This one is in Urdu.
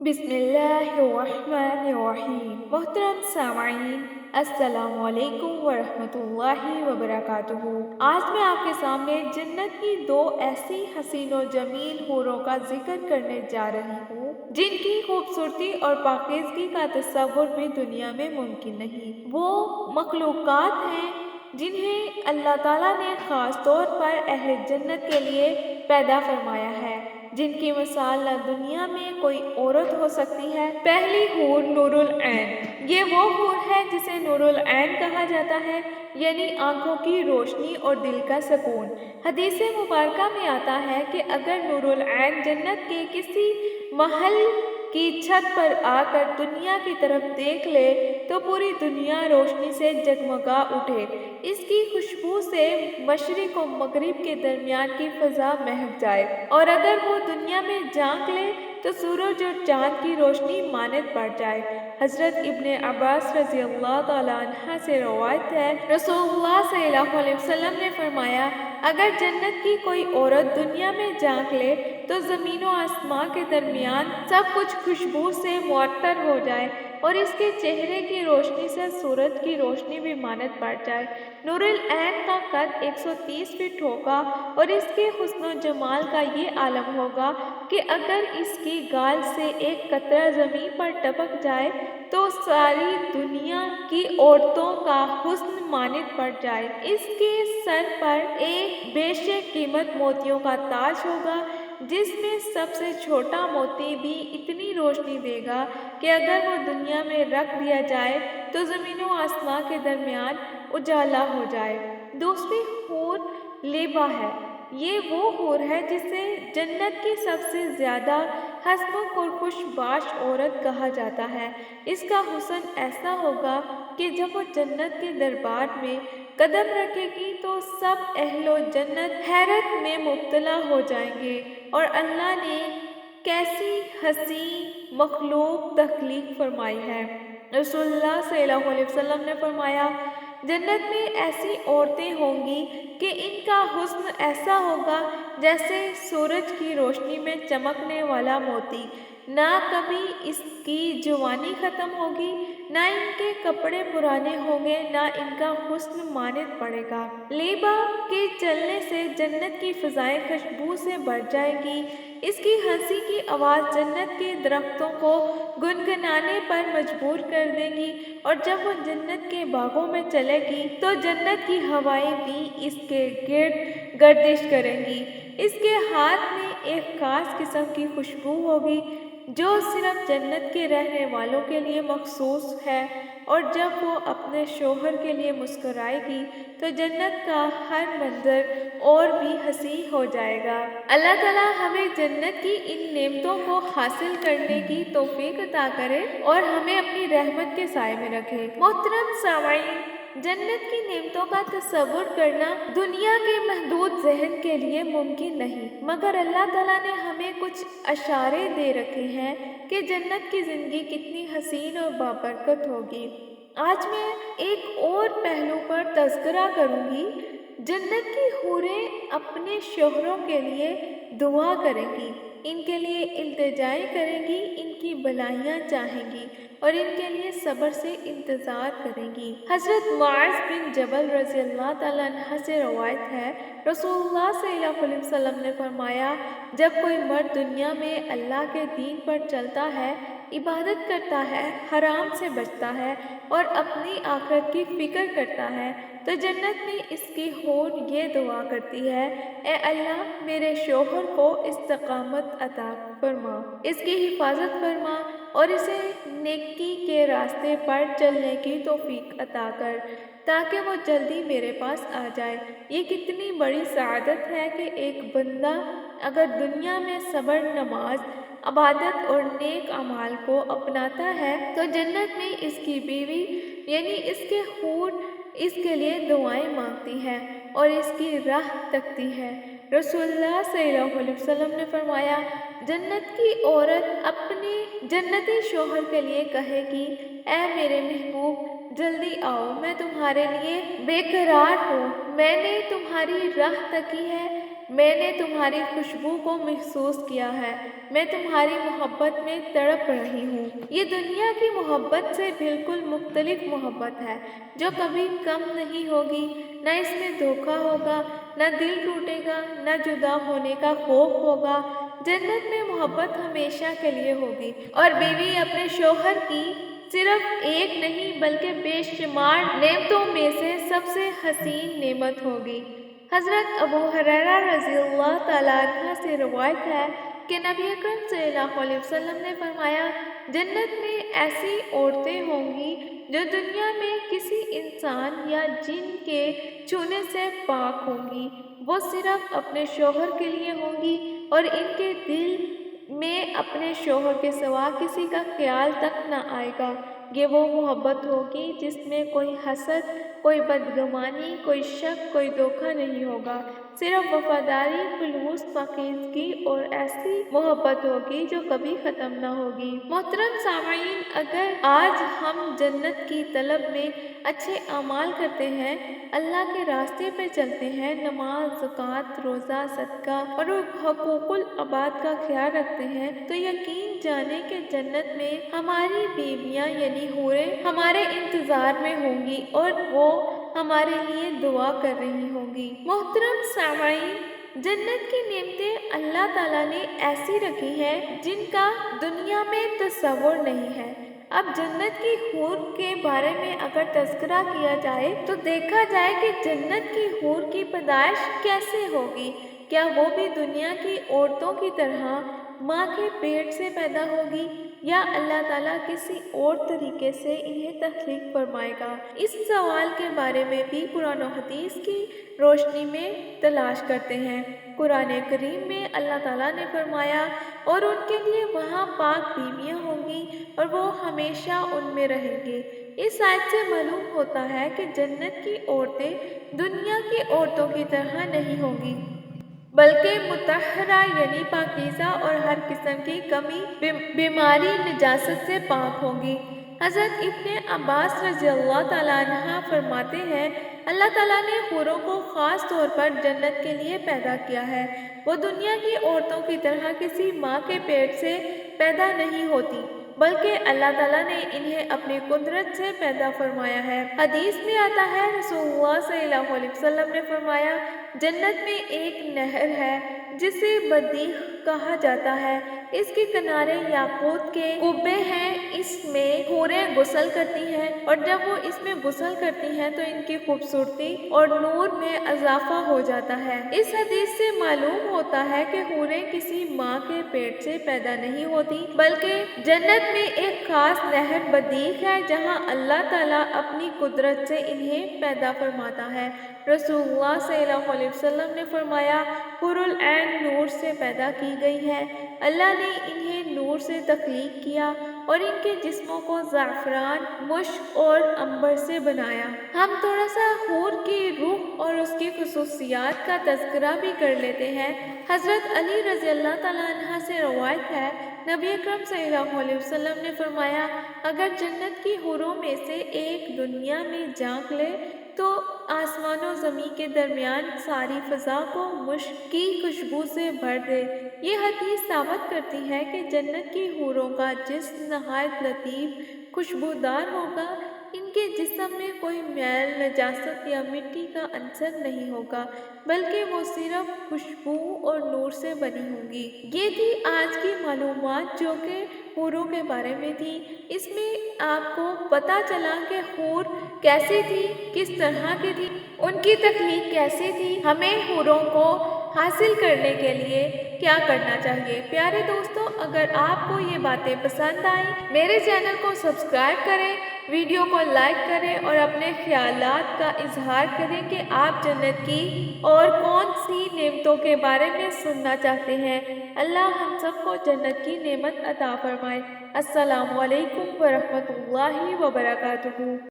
بسم اللہ الرحمن الرحیم۔ محترم سامعین، السلام علیکم ورحمۃ اللہ وبرکاتہ۔ آج میں آپ کے سامنے جنت کی دو ایسی حسین و جمیل حوروں کا ذکر کرنے جا رہی ہوں جن کی خوبصورتی اور پاکیزگی کا تصور بھی دنیا میں ممکن نہیں۔ وہ مخلوقات ہیں جنہیں اللہ تعالیٰ نے خاص طور پر اہل جنت کے لیے پیدا فرمایا ہے، جن کی مثال نہ دنیا میں کوئی عورت ہو سکتی ہے۔ پہلی حور نور العین۔ یہ وہ حور ہے جسے نور العین کہا جاتا ہے، یعنی آنکھوں کی روشنی اور دل کا سکون۔ حدیث مبارکہ میں آتا ہے کہ اگر نور العین جنت کے کسی محل کی چھت پر آ کر دنیا کی طرف دیکھ لے تو پوری دنیا روشنی سے جگمگا اٹھے۔ اس کی خوشبو سے مشرق و مغرب کے درمیان کی فضا مہک جائے، اور اگر وہ دنیا میں جھانک لے تو سورج اور چاند کی روشنی مانند بڑھ جائے۔ حضرت ابن عباس رضی اللہ تعالیٰ عنہ سے روایت ہے، رسول اللہ صلی اللہ علیہ وسلم نے فرمایا، اگر جنت کی کوئی عورت دنیا میں جھانک لے تو زمین و آسمان کے درمیان سب کچھ خوشبو سے معطر ہو جائے، اور اس کے چہرے کی روشنی سے سورج کی روشنی بھی مانند بڑھ جائے۔ نور العین کا قد 130 فٹ ہوگا، اور اس کے حسن و جمال کا یہ عالم ہوگا کہ اگر اس کی گال سے ایک قطرہ زمین پر ٹپک جائے تو ساری دنیا کی عورتوں کا حسن مانند پڑ جائے۔ اس کے سر پر ایک بیش قیمت موتیوں کا تاج ہوگا، جس میں سب سے چھوٹا موتی بھی اتنی روشنی دے گا کہ اگر وہ دنیا میں رکھ دیا جائے تو زمین و آسمان کے درمیان اجالا ہو جائے۔ دوسری حور لیبا ہے۔ یہ وہ حور ہے جسے جنت کی سب سے زیادہ حسب و خوش باش عورت کہا جاتا ہے۔ اس کا حسن ایسا ہوگا کہ جب وہ جنت کے دربار میں قدم رکھے گی تو سب اہل و جنت حیرت میں مبتلا ہو جائیں گے، اور اللہ نے کیسی حسین مخلوق تخلیق فرمائی ہے۔ رسول اللہ صلی اللہ علیہ وسلم نے فرمایا، جنت میں ایسی عورتیں ہوں گی کہ ان کا حسن ایسا ہوگا جیسے سورج کی روشنی میں چمکنے والا موتی۔ نہ کبھی اس کی جوانی ختم ہوگی، نہ ان کے کپڑے پرانے ہوں گے، نہ ان کا حسن مانند پڑے گا۔ لیبا کے چلنے سے جنت کی فضائیں خوشبو سے بھر جائیں گی۔ اس کی ہنسی کی آواز جنت کے درختوں کو گنگنانے پر مجبور کر دے گی، اور جب وہ جنت کے باغوں میں چلے گی تو جنت کی ہوائیں بھی اس کے گرد گردش کریں گی۔ اس کے ہاتھ میں ایک خاص قسم کی خوشبو ہوگی جو صرف جنت کے رہنے والوں کے لیے مخصوص ہے، اور جب وہ اپنے شوہر کے لیے مسکرائے گی تو جنت کا ہر منظر اور بھی حسین ہو جائے گا۔ اللہ تعالیٰ ہمیں جنت کی ان نعمتوں کو حاصل کرنے کی توفیق عطا کرے اور ہمیں اپنی رحمت کے سائے میں رکھے۔ محترم سامعین، جنت کی نعمتوں کا تصور کرنا دنیا کے محدود ذہن کے لیے ممکن نہیں، مگر اللہ تعالیٰ نے ہمیں کچھ اشارے دے رکھے ہیں کہ جنت کی زندگی کتنی حسین اور بابرکت ہوگی۔ آج میں ایک اور پہلو پر تذکرہ کروں گی۔ جنت کی حوریں اپنے شوہروں کے لیے دعا کریں گی، ان کے لیے التجائیں کریں گی، ان کی بھلائیاں چاہیں گی، اور ان کے لیے صبر سے انتظار کریں گی۔ حضرت معاذ بن جبل رضی اللہ تعالیٰ عنہ سے روایت ہے، رسول اللہ صلی اللہ علیہ وسلم نے فرمایا، جب کوئی مرد دنیا میں اللہ کے دین پر چلتا ہے، عبادت کرتا ہے، حرام سے بچتا ہے اور اپنی آخرت کی فکر کرتا ہے تو جنت میں اس کی حور یہ دعا کرتی ہے، اے اللہ میرے شوہر کو استقامت عطا فرما، اس کی حفاظت فرما، اور اسے نیکی کے راستے پر چلنے کی توفیق عطا کر تاکہ وہ جلدی میرے پاس آ جائے۔ یہ کتنی بڑی سعادت ہے کہ ایک بندہ اگر دنیا میں صبر، نماز، عبادت اور نیک اعمال کو اپناتا ہے تو جنت میں اس کی بیوی یعنی اس کے حور اس کے لیے دعائیں مانگتی ہے اور اس کی راہ تکتی ہے۔ رسول اللہ صلی اللہ علیہ وسلم نے فرمایا، جنت کی عورت اپنے جنتی شوہر کے لیے کہے گی، اے میرے محبوب جلدی آؤ، میں تمہارے لیے بے قرار ہوں، میں نے تمہاری راہ تکی ہے، میں نے تمہاری خوشبو کو محسوس کیا ہے، میں تمہاری محبت میں تڑپ رہی ہوں۔ یہ دنیا کی محبت سے بالکل مختلف محبت ہے جو کبھی کم نہیں ہوگی، نہ اس میں دھوکہ ہوگا، نہ دل ٹوٹے گا، نہ جدا ہونے کا خوف ہوگا۔ جنت میں محبت ہمیشہ کے لیے ہوگی اور بیوی اپنے شوہر کی صرف ایک نہیں بلکہ بے شمار نعمتوں میں سے سب سے حسین نعمت ہوگی۔ حضرت ابو ہریرہ رضی اللہ تعالیٰ عنہ سے روایت ہے کہ نبی اکرم صلی اللہ علیہ وسلم نے فرمایا، جنت میں ایسی عورتیں ہوں گی جو دنیا میں کسی انسان یا جن کے چھونے سے پاک ہوں گی، وہ صرف اپنے شوہر کے لیے ہوں گی اور ان کے دل میں اپنے شوہر کے سوا کسی کا خیال تک نہ آئے گا۔ یہ وہ محبت ہوگی جس میں کوئی حسد، کوئی بدگمانی، کوئی شک، کوئی دھوکہ نہیں ہوگا، صرف وفاداری، خلوص، پاکیزگی اور ایسی محبت ہوگی جو کبھی ختم نہ ہوگی۔ محترم سامعین، اگر آج ہم جنت کی طلب میں اچھے اعمال کرتے ہیں، اللہ کے راستے پہ چلتے ہیں، نماز، زکوٰۃ، روزہ، صدقہ اور حقوق العباد کا خیال رکھتے ہیں، تو یقین جانیں کہ جنت میں ہماری بیویاں یعنی حوریں ہمارے انتظار میں ہوں گی اور وہ ہمارے لیے دعا کر رہی ہوں گی۔ محترم سامعین، جنت کی نعمتیں اللہ تعالیٰ نے ایسی رکھی ہیں جن کا دنیا میں تصور نہیں ہے۔ اب جنت کی حور کے بارے میں اگر تذکرہ کیا جائے تو دیکھا جائے کہ جنت کی حور کی پیدائش کیسے ہوگی۔ کیا وہ بھی دنیا کی عورتوں کی طرح ماں کے پیٹ سے پیدا ہوگی یا اللہ تعالیٰ کسی اور طریقے سے انہیں تخلیق فرمائے گا؟ اس سوال کے بارے میں بھی قرآن و حدیث کی روشنی میں تلاش کرتے ہیں۔ قرآن کریم میں اللہ تعالیٰ نے فرمایا، اور ان کے لیے وہاں پاک بیویاں ہوں گی اور وہ ہمیشہ ان میں رہیں گے۔ اس آیت سے معلوم ہوتا ہے کہ جنت کی عورتیں دنیا کی عورتوں کی طرح نہیں ہوں گی بلکہ مطہرہ یعنی پاکیزہ اور ہر قسم کی کمی، بیماری، نجاست سے پاک ہوں گی۔ حضرت ابن عباس رضی اللہ تعالیٰ عنہ فرماتے ہیں، اللہ تعالیٰ نے حوروں کو خاص طور پر جنت کے لیے پیدا کیا ہے۔ وہ دنیا کی عورتوں کی طرح کسی ماں کے پیٹ سے پیدا نہیں ہوتی بلکہ اللہ تعالیٰ نے انہیں اپنی قدرت سے پیدا فرمایا ہے۔ حدیث میں آتا ہے، رسول اللہ صلی اللہ علیہ وسلم نے فرمایا، جنت میں ایک نہر ہے جسے بدیخ کہا جاتا ہے، اس کے کنارے یاقوت کے قبے ہیں، اس میں حوریں غسل کرتی ہیں اور جب وہ اس میں غسل کرتی ہیں تو ان کی خوبصورتی اور نور میں اضافہ ہو جاتا ہے۔ اس حدیث سے معلوم ہوتا ہے کہ حوریں کسی ماں کے پیٹ سے پیدا نہیں ہوتی بلکہ جنت میں ایک خاص نہر بدیخ ہے جہاں اللہ تعالیٰ اپنی قدرت سے انہیں پیدا فرماتا ہے۔ رسول اللہ صلی اللہ علیہ وسلم نے فرمایا، حور العین نور سے پیدا کی گئی ہے، اللہ نے انہیں نور سے تخلیق کیا اور ان کے جسموں کو زعفران، مشک اور عنبر سے بنایا۔ ہم تھوڑا سا حور کی روح اور اس کی خصوصیات کا تذکرہ بھی کر لیتے ہیں۔ حضرت علی رضی اللہ تعالیٰ عنہ سے روایت ہے، نبی اکرم صلی اللہ علیہ وسلم نے فرمایا، اگر جنت کی حوروں میں سے ایک دنیا میں جھانک لے تو آسمان و زمین کے درمیان ساری فضا کو مشک کی خوشبو سے بھر دے۔ یہ حدیث ثابت کرتی ہے کہ جنت کی حوروں کا جسم نہایت لطیف خوشبودار ہوگا، ان کے جسم میں کوئی میل، نجاست یا مٹی کا عنصر نہیں ہوگا بلکہ وہ صرف خوشبو اور نور سے بنی ہوں گی۔ یہ تھی آج کی معلومات جو کہ حوروں کے بارے میں تھی۔ اس میں آپ کو پتہ چلا کہ حور کیسی تھی، کس طرح کی تھی، ان کی تخلیق کیسی تھی، ہمیں حوروں کو حاصل کرنے کے لیے کیا کرنا چاہیے۔ پیارے دوستو، اگر آپ کو یہ باتیں پسند آئیں، میرے چینل کو سبسکرائب کریں، ویڈیو کو لائک کریں اور اپنے خیالات کا اظہار کریں کہ آپ جنت کی اور کون سی نعمتوں کے بارے میں سننا چاہتے ہیں۔ اللہ ہم سب کو جنت کی نعمت عطا فرمائے۔ السلام علیکم ورحمۃ اللہ وبرکاتہ۔